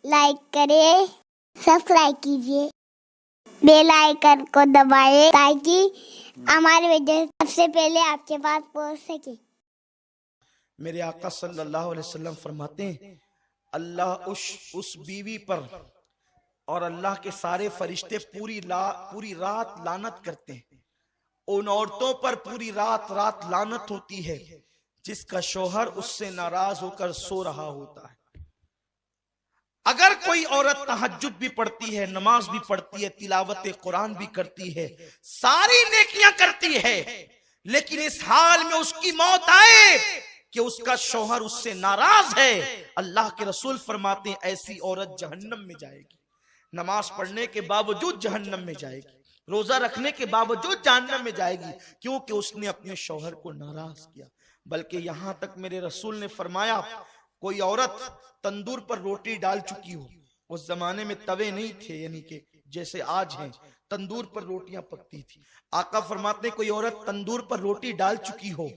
Like करें, subscribe कीजिए, bell icon को दबाएं ताकि हमारे वीडियो सबसे पहले आपके पास पहुंच सके। मेरे आका सल्लल्लाहु अलैहि वसल्लम फरमाते हैं, अल्लाह उस बीवी पर और अल्लाह के सारे फरिश्ते पूरी रात लानत करते हैं। उन औरतों पर पूरी रात लानत होती है जिसका शौहर उससे नाराज होकर सो रहा होता है। अगर कोई औरत तहज्जुद भी पढ़ती है, नमाज भी पढ़ती है, तिलावत कुरान भी करती है, सारी नेकियां करती है, लेकिन इस हाल में उसकी मौत आए कि उसका शौहर उससे नाराज है, अल्लाह के रसूल फरमाते हैं ऐसी औरत जहन्नम में जाएगी। नमाज पढ़ने के बावजूद जहन्नम में जाएगी, रोजा रखने के बावजूद जहन्नम में जाएगी, क्योंकि उसने अपने शौहर को नाराज किया। बल्कि यहां तक मेरे रसूल ने फरमाया, कोई औरत तंदूर पर रोटी डाल चुकी हो, उस जमाने में तवे नहीं थे, यानी कि जैसे आज हैं, तंदूर पर रोटियां पकती थी। आका फरमाते कोई औरत तंदूर पर रोटी डाल चुकी हो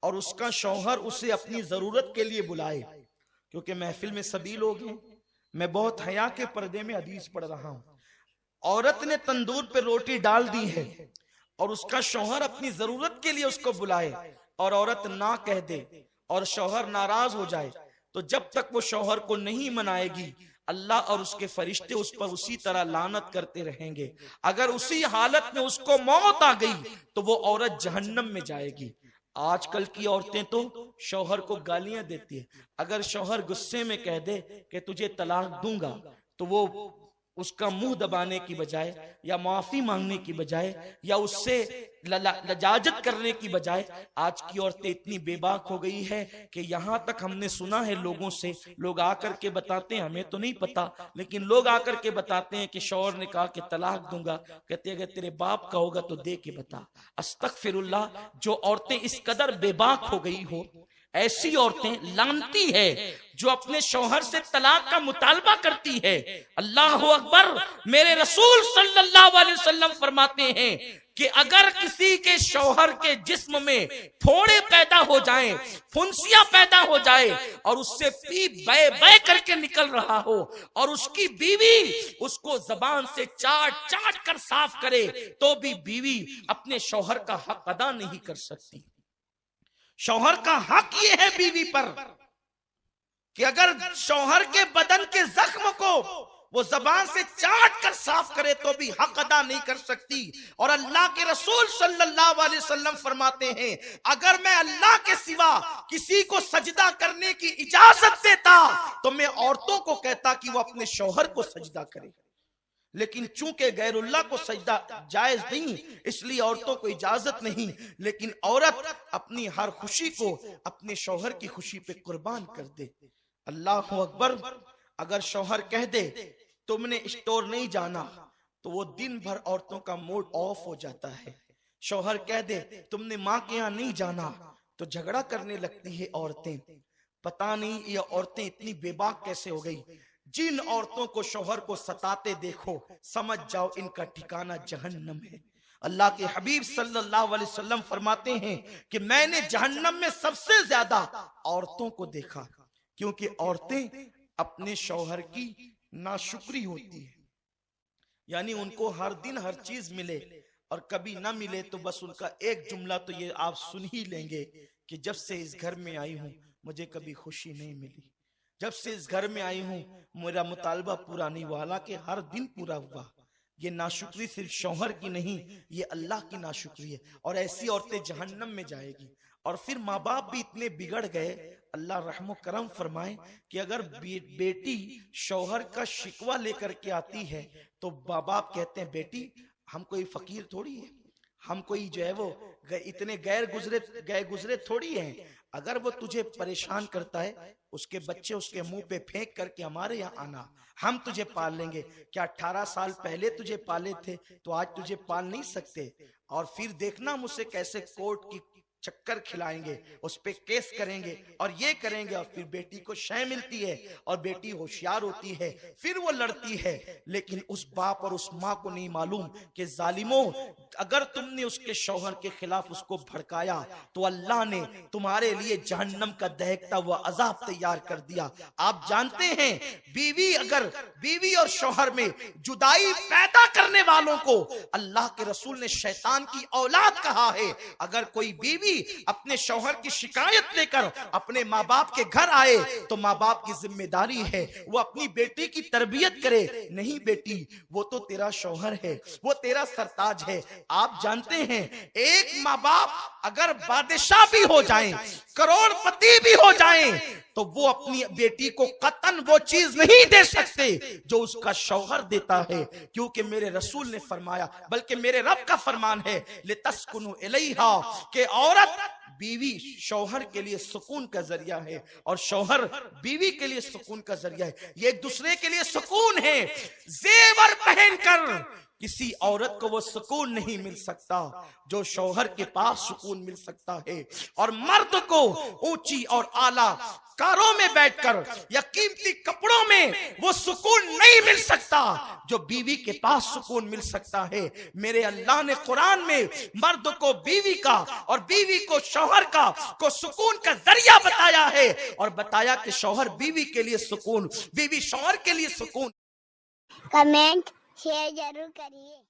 और उसका शौहर उसे अपनी जरूरत के लिए बुलाए, क्योंकि महफिल में सभी लोग हैं, मैं बहुत हया के पर्दे में हदीस पढ़ रहा हूं। औरत ने तंदूर पे रोटी डाल दी है और उसका शौहर अपनी जरूरत के लिए उसको बुलाए और औरत ना कह दे और शौहर नाराज हो जाए, तो जब तक वो शौहर को नहीं मनाएगी, अल्लाह और उसके फरिश्ते उस पर उसी तरह लानत करते रहेंगे। अगर उसी हालत में उसको मौत आ गई तो वो औरत जहन्नम में जाएगी। आजकल की औरतें तो शौहर को गालियां देती है। अगर शौहर गुस्से में कह दे कि तुझे तलाक दूंगा, तो वो उसका मुंह दबाने की बजाय या माफी मांगने की बजाय या उससे लजाजत करने की बजाय, आज की औरतें इतनी बेबाक हो गई है कि यहां तक हमने सुना है लोगों से, लोग आकर के बताते हैं, हमें तो नहीं पता, लेकिन लोग आकर के बताते हैं कि शौहर ने कहा कि तलाक दूंगा, कहते अगर तेरे बाप का होगा तो दे के बता। अस्तगफिरुल्लाह, जो औरतें इस कदर बेबाक हो गई हो, ऐसी औरतें लानती है जो अपने शौहर से तलाक का मुतालबा करती है। अल्लाह अकबर। मेरे रसूल सल्लल्लाहु अलैहि वसल्लम फरमाते हैं कि अगर किसी के शौहर के जिस्म में फोड़े पैदा हो जाएं, फुंसियां पैदा हो जाए और उससे पी बे बे करके निकल रहा हो और उसकी बीवी उसको जबान से चाट चाट कर साफ करे, तो भी बीवी अपने शौहर का हक अदा नहीं कर सकती। शौहर का हक ये है बीवी पर कि अगर शौहर के बदन के जख्म को वो जबान से चाट कर साफ करे तो भी हक अदा नहीं कर सकती। और अल्लाह के रसूल सल्लल्लाहु अलैहि वसल्लम फरमाते हैं, अगर मैं अल्लाह के सिवा किसी को सजदा करने की इजाजत देता तो मैं औरतों को कहता कि वो अपने शौहर को सजदा करे, लेकिन चूंकि गैरुल्लाह को सजदा जायज नहीं, इसलिए औरतों को इजाजत नहीं। लेकिन औरत अपनी हर खुशी को अपने शौहर की खुशी पे कुर्बान कर दे। अल्लाह अकबर। अगर शौहर कह दे तुमने स्टोर नहीं जाना, तो वो दिन भर औरतों का मूड ऑफ हो जाता है। शौहर कह दे तुमने माँ के यहाँ नहीं जाना, तो झगड़ा करने लगती है औरतें। पता नहीं ये औरतें इतनी बेबाक कैसे हो गई। जिन औरतों को शौहर को सताते देखो, समझ जाओ इनका ठिकाना जहन्नम है। अल्लाह के हबीब सल्लल्लाहु अलैहि वसल्लम फरमाते हैं कि मैंने जहन्नम में सबसे ज्यादा औरतों को देखा, क्योंकि औरतें अपने शौहर की नाशुक्री होती है, यानी उनको हर दिन हर चीज मिले और कभी ना मिले तो बस उनका एक जुमला तो ये आप सुन ही लेंगे कि जब से इस घर में आई हूं मुझे कभी खुशी नहीं मिली, जब से इस घर में आई हूं मेरा मुतालबा पूरा नहीं हुआ, हालांकि हर दिन पूरा हुआ। ये नाशुक्री सिर्फ शौहर की नहीं, ये अल्लाह की नाशुक्री है। और ऐसी औरतें जहन्नम में जाएगी। और फिर माँ बाप भी इतने बिगड़ गए, अल्लाह रहमो करम फरमाए, कि अगर बेटी शौहर का शिकवा लेकर के आती है तो माँ बाप कहते हैं बेटी हम कोई फकीर थोड़ी है, हम कोई जो है वो इतने गैर गुजरे थोड़ी हैं। अगर वो तुझे परेशान करता है, उसके बच्चे उसके मुंह पे फेंक करके हमारे यहाँ आना, हम तुझे पाल लेंगे। क्या 18 साल पहले तुझे पाले थे तो आज तुझे पाल नहीं सकते? और फिर देखना मुझसे कैसे कोर्ट की चक्कर खिलाएंगे, उस पे केस करेंगे और ये करेंगे। और फिर बेटी को शय मिलती है और बेटी होशियार होती है, फिर वो लड़ती है। लेकिन उस बाप और उस माँ को नहीं मालूम कि जालिमों अगर तुमने उसके शौहर के खिलाफ उसको भड़काया तो अल्लाह ने तुम्हारे लिए जहन्नम का दहकता हुआ अजाब तैयार कर दिया। आप जानते हैं बीवी और शौहर में जुदाई पैदा करने वालों को अल्लाह के रसूल ने शैतान की औलाद कहा है। अगर कोई बीवी अपने शौहर की शिकायत लेकर अपने माँ बाप के घर आए तो माँ बाप की जिम्मेदारी है वो अपनी बेटी की तरबियत करे। नहीं बेटी, वो तो तेरा शौहर है, वो तेरा सरताज है। आप जानते हैं एक माँ बाप अगर बादशाह भी हो जाएं, करोड़पति भी हो जाएं, तो वो अपनी बेटी को कतन वो चीज नहीं दे सकते जो उसका शौहर देता है, क्योंकि मेरे रसूल ने फरमाया, बल्कि मेरे रब का फरमान है, लितस्कुनु इलैहा, कि औरत बीवी शौहर के लिए सुकून का जरिया है और शौहर बीवी के लिए सुकून का जरिया है। ये एक दूसरे के लिए सुकून है। जेवर पहनकर किसी औरत को वो सुकून नहीं मिल सकता जो शौहर के पास सुकून मिल सकता है। और मर्द को ऊंची और आला कारों में बैठकर या कीमती कपड़ों में वो सुकून नहीं मिल सकता जो बीवी के पास सुकून मिल सकता है। मेरे अल्लाह ने कुरान में मर्द को बीवी का और बीवी को शौहर का को सुकून का जरिया बताया है और बताया कि शौहर बीवी के लिए सुकून, बीवी शौहर के लिए सुकून। कमेंट शेयर जरूर करिए।